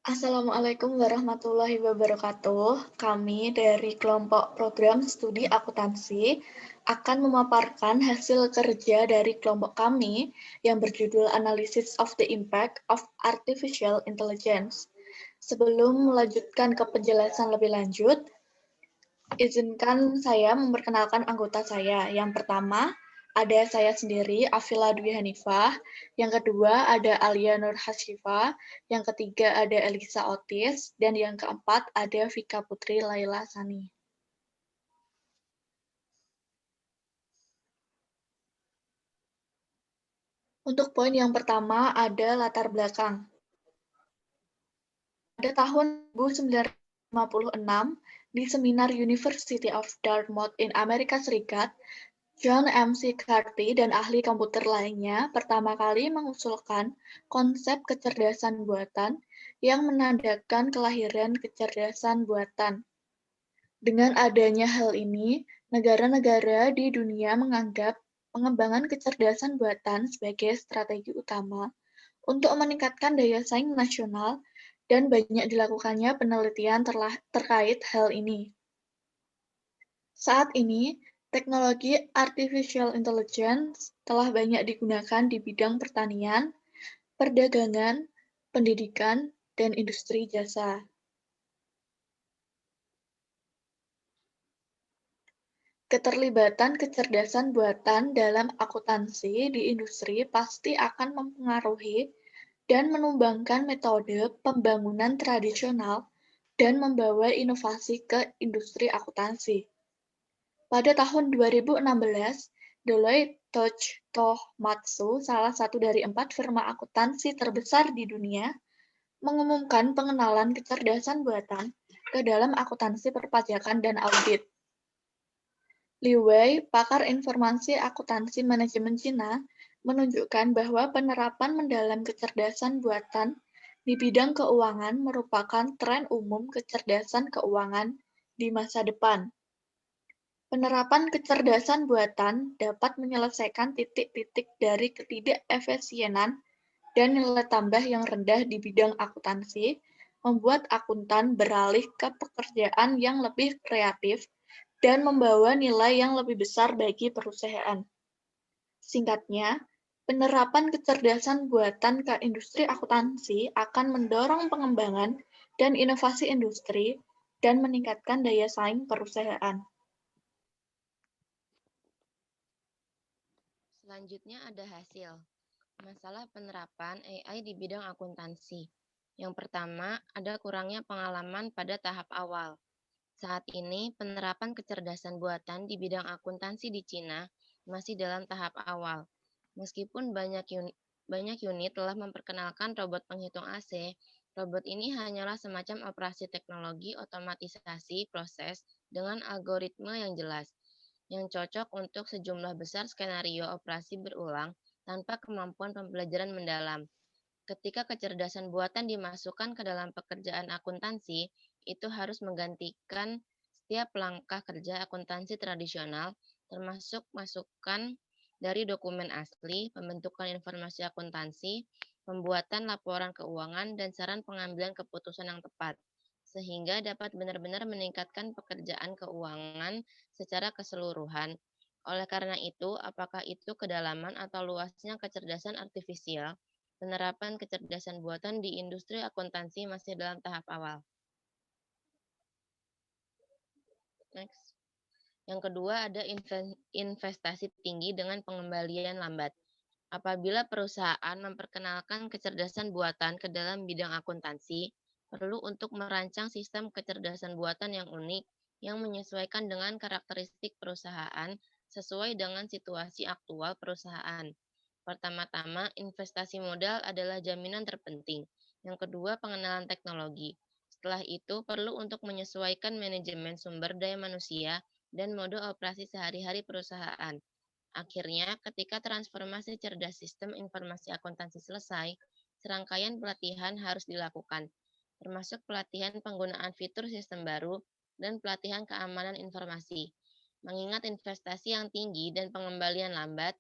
Assalamualaikum warahmatullahi wabarakatuh. Kami dari kelompok program studi akuntansi akan memaparkan hasil kerja dari kelompok kami yang berjudul Analysis of the Impact of Artificial Intelligence. Sebelum melanjutkan ke penjelasan lebih lanjut, izinkan saya memperkenalkan anggota saya. Yang pertama, ada saya sendiri, Afila Dwi Hanifah. Yang kedua, ada Alia Nur Hasyifa. Yang ketiga, ada Elisa Otis. Dan yang keempat, ada Vika Putri Laila Sani. Untuk poin yang pertama, ada latar belakang. Pada tahun 1956, di seminar University of Dartmouth in Amerika Serikat, John McCarthy dan ahli komputer lainnya pertama kali mengusulkan konsep kecerdasan buatan yang menandakan kelahiran kecerdasan buatan. Dengan adanya hal ini, negara-negara di dunia menganggap pengembangan kecerdasan buatan sebagai strategi utama untuk meningkatkan daya saing nasional dan banyak dilakukannya penelitian terkait hal ini. Saat ini, teknologi artificial intelligence telah banyak digunakan di bidang pertanian, perdagangan, pendidikan, dan industri jasa. Keterlibatan kecerdasan buatan dalam akuntansi di industri pasti akan mempengaruhi dan menumbangkan metode pembangunan tradisional dan membawa inovasi ke industri akuntansi. Pada tahun 2016, Deloitte Touch Tohmatsu, salah satu dari 4 firma akuntansi terbesar di dunia, mengumumkan pengenalan kecerdasan buatan ke dalam akuntansi perpajakan dan audit. Liu Wei, pakar informasi akuntansi manajemen Cina, menunjukkan bahwa penerapan mendalam kecerdasan buatan di bidang keuangan merupakan tren umum kecerdasan keuangan di masa depan. Penerapan kecerdasan buatan dapat menyelesaikan titik-titik dari ketidakefisienan dan nilai tambah yang rendah di bidang akuntansi, membuat akuntan beralih ke pekerjaan yang lebih kreatif dan membawa nilai yang lebih besar bagi perusahaan. Singkatnya, penerapan kecerdasan buatan ke industri akuntansi akan mendorong pengembangan dan inovasi industri dan meningkatkan daya saing perusahaan. Selanjutnya ada hasil. Masalah penerapan AI di bidang akuntansi. Yang pertama, ada kurangnya pengalaman pada tahap awal. Saat ini, penerapan kecerdasan buatan di bidang akuntansi di Cina masih dalam tahap awal. Meskipun banyak unit telah memperkenalkan robot penghitung AC, robot ini hanyalah semacam operasi teknologi otomatisasi proses dengan algoritma yang jelas, yang cocok untuk sejumlah besar skenario operasi berulang tanpa kemampuan pembelajaran mendalam. Ketika kecerdasan buatan dimasukkan ke dalam pekerjaan akuntansi, itu harus menggantikan setiap langkah kerja akuntansi tradisional, termasuk masukan dari dokumen asli, pembentukan informasi akuntansi, pembuatan laporan keuangan, dan saran pengambilan keputusan yang tepat, sehingga dapat benar-benar meningkatkan pekerjaan keuangan secara keseluruhan. Oleh karena itu, apakah itu kedalaman atau luasnya kecerdasan artifisial, penerapan kecerdasan buatan di industri akuntansi masih dalam tahap awal. Next. Yang kedua ada investasi tinggi dengan pengembalian lambat. Apabila perusahaan memperkenalkan kecerdasan buatan ke dalam bidang akuntansi, perlu untuk merancang sistem kecerdasan buatan yang unik yang menyesuaikan dengan karakteristik perusahaan sesuai dengan situasi aktual perusahaan. Pertama-tama, investasi modal adalah jaminan terpenting. Yang kedua, pengenalan teknologi. Setelah itu, perlu untuk menyesuaikan manajemen sumber daya manusia dan mode operasi sehari-hari perusahaan. Akhirnya, ketika transformasi cerdas sistem informasi akuntansi selesai, serangkaian pelatihan harus dilakukan, termasuk pelatihan penggunaan fitur sistem baru dan pelatihan keamanan informasi. Mengingat investasi yang tinggi dan pengembalian lambat,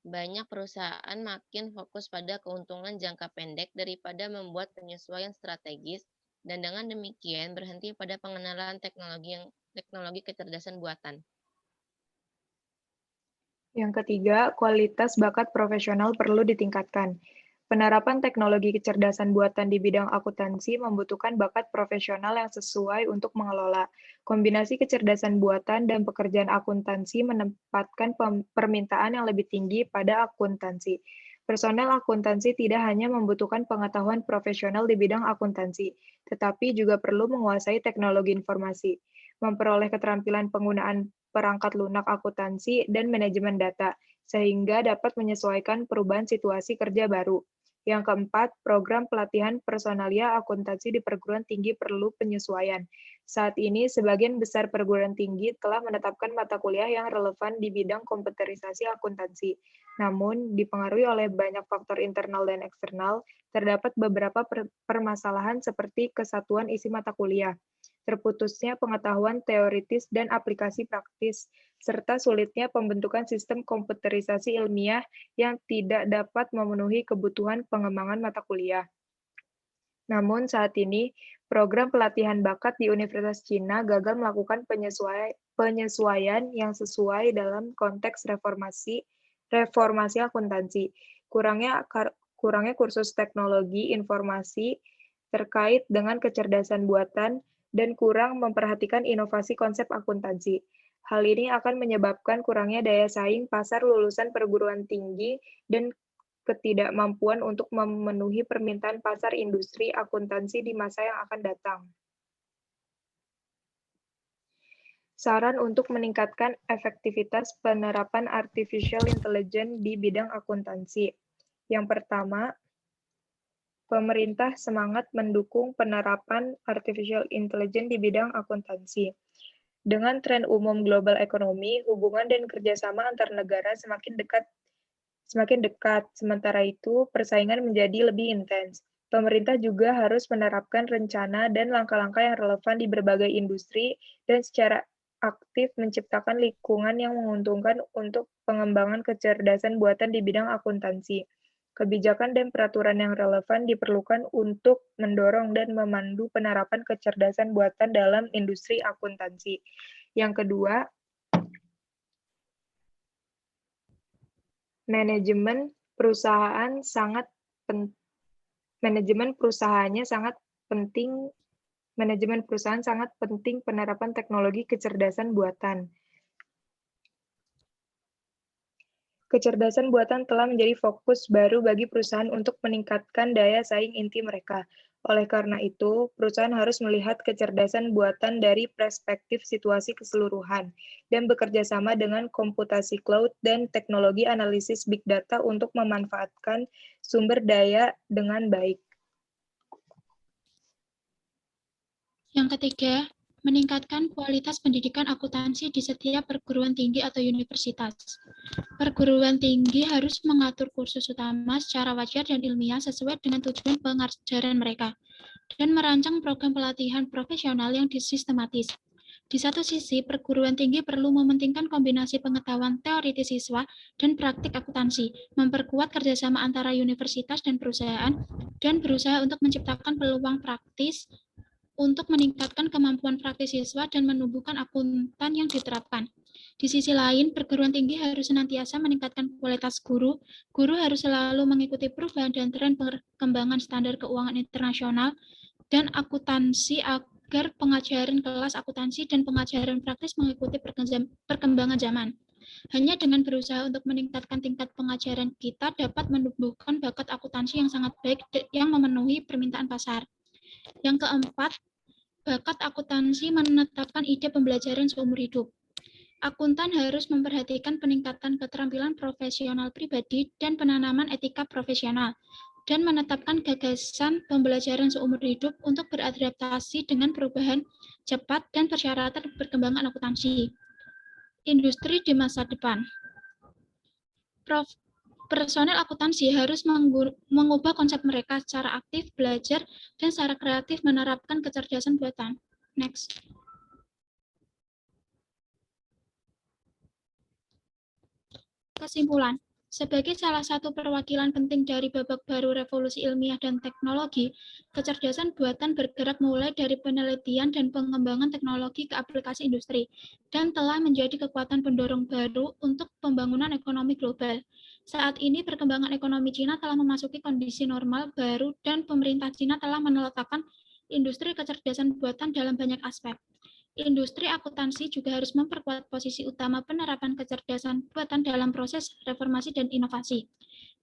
Banyak perusahaan makin fokus pada keuntungan jangka pendek daripada membuat penyesuaian strategis, dan dengan demikian berhenti pada pengenalan teknologi kecerdasan buatan. Yang ketiga, kualitas bakat profesional perlu ditingkatkan. Penerapan teknologi kecerdasan buatan di bidang akuntansi membutuhkan bakat profesional yang sesuai untuk mengelola. Kombinasi kecerdasan buatan dan pekerjaan akuntansi menempatkan permintaan yang lebih tinggi pada akuntansi. Personel akuntansi tidak hanya membutuhkan pengetahuan profesional di bidang akuntansi, tetapi juga perlu menguasai teknologi informasi, memperoleh keterampilan penggunaan perangkat lunak akuntansi, dan manajemen data, sehingga dapat menyesuaikan perubahan situasi kerja baru. Yang keempat, program pelatihan personalia akuntansi di perguruan tinggi perlu penyesuaian. Saat ini, sebagian besar perguruan tinggi telah menetapkan mata kuliah yang relevan di bidang komputerisasi akuntansi. Namun, dipengaruhi oleh banyak faktor internal dan eksternal, terdapat beberapa permasalahan seperti kesatuan isi mata kuliah, terputusnya pengetahuan teoritis dan aplikasi praktis, serta sulitnya pembentukan sistem komputerisasi ilmiah yang tidak dapat memenuhi kebutuhan pengembangan mata kuliah. Namun saat ini, program pelatihan bakat di Universitas Cina gagal melakukan penyesuaian yang sesuai dalam konteks reformasi akuntansi. Kurangnya kursus teknologi informasi terkait dengan kecerdasan buatan dan kurang memperhatikan inovasi konsep akuntansi. Hal ini akan menyebabkan kurangnya daya saing pasar lulusan perguruan tinggi dan ketidakmampuan untuk memenuhi permintaan pasar industri akuntansi di masa yang akan datang. Saran untuk meningkatkan efektivitas penerapan artificial intelligence di bidang akuntansi. Yang pertama, pemerintah semangat mendukung penerapan artificial intelligence di bidang akuntansi. Dengan tren umum global ekonomi, hubungan dan kerjasama antar negara semakin dekat. Sementara itu, persaingan menjadi lebih intens. Pemerintah juga harus menerapkan rencana dan langkah-langkah yang relevan di berbagai industri dan secara aktif menciptakan lingkungan yang menguntungkan untuk pengembangan kecerdasan buatan di bidang akuntansi. Kebijakan dan peraturan yang relevan diperlukan untuk mendorong dan memandu penerapan kecerdasan buatan dalam industri akuntansi. Yang kedua, manajemen perusahaannya sangat penting. Manajemen perusahaan sangat penting penerapan teknologi kecerdasan buatan. Kecerdasan buatan telah menjadi fokus baru bagi perusahaan untuk meningkatkan daya saing inti mereka. Oleh karena itu, perusahaan harus melihat kecerdasan buatan dari perspektif situasi keseluruhan dan bekerja sama dengan komputasi cloud dan teknologi analisis big data untuk memanfaatkan sumber daya dengan baik. Yang ketiga, meningkatkan kualitas pendidikan akuntansi di setiap perguruan tinggi atau universitas. Perguruan tinggi harus mengatur kursus utama secara wajar dan ilmiah sesuai dengan tujuan pengajaran mereka, dan merancang program pelatihan profesional yang sistematis. Di satu sisi, perguruan tinggi perlu mementingkan kombinasi pengetahuan teoritis siswa dan praktik akuntansi, memperkuat kerjasama antara universitas dan perusahaan, dan berusaha untuk menciptakan peluang praktis untuk meningkatkan kemampuan praktis siswa dan menumbuhkan akuntan yang diterapkan. Di sisi lain, perguruan tinggi harus senantiasa meningkatkan kualitas guru. Guru harus selalu mengikuti perubahan dan tren perkembangan standar keuangan internasional dan akuntansi agar pengajaran kelas akuntansi dan pengajaran praktis mengikuti perkembangan zaman. Hanya dengan berusaha untuk meningkatkan tingkat pengajaran, kita dapat menumbuhkan bakat akuntansi yang sangat baik yang memenuhi permintaan pasar. Yang keempat, bakat akuntansi menetapkan ide pembelajaran seumur hidup. Akuntan harus memperhatikan peningkatan keterampilan profesional pribadi dan penanaman etika profesional, dan menetapkan gagasan pembelajaran seumur hidup untuk beradaptasi dengan perubahan cepat dan persyaratan perkembangan akuntansi. Industri di masa depan. Personel akuntansi harus mengubah konsep mereka secara aktif, belajar, dan secara kreatif menerapkan kecerdasan buatan. Next. Kesimpulan, Sebagai salah satu perwakilan penting dari babak baru revolusi ilmiah dan teknologi, kecerdasan buatan bergerak mulai dari penelitian dan pengembangan teknologi ke aplikasi industri, dan telah menjadi kekuatan pendorong baru untuk pembangunan ekonomi global. Saat ini, perkembangan ekonomi Cina telah memasuki kondisi normal baru dan pemerintah Cina telah meletakkan industri kecerdasan buatan dalam banyak aspek. Industri akuntansi juga harus memperkuat posisi utama penerapan kecerdasan buatan dalam proses reformasi dan inovasi.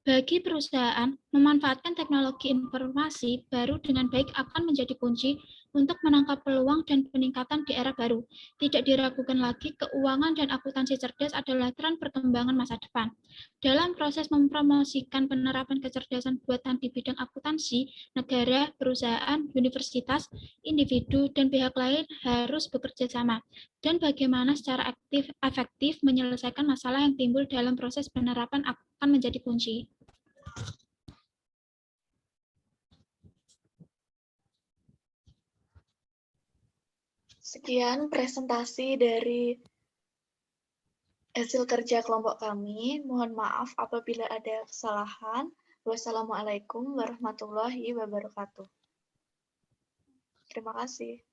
Bagi perusahaan, memanfaatkan teknologi informasi baru dengan baik akan menjadi kunci untuk menangkap peluang dan peningkatan di era baru. Tidak diragukan lagi, keuangan dan akuntansi cerdas adalah tren perkembangan masa depan. Dalam proses mempromosikan penerapan kecerdasan buatan di bidang akuntansi, negara, perusahaan, universitas, individu, dan pihak lain harus bekerja sama. Dan bagaimana secara efektif menyelesaikan masalah yang timbul dalam proses penerapan akan menjadi kunci. Sekian presentasi dari hasil kerja kelompok kami. Mohon maaf apabila ada kesalahan. Wassalamualaikum warahmatullahi wabarakatuh. Terima kasih.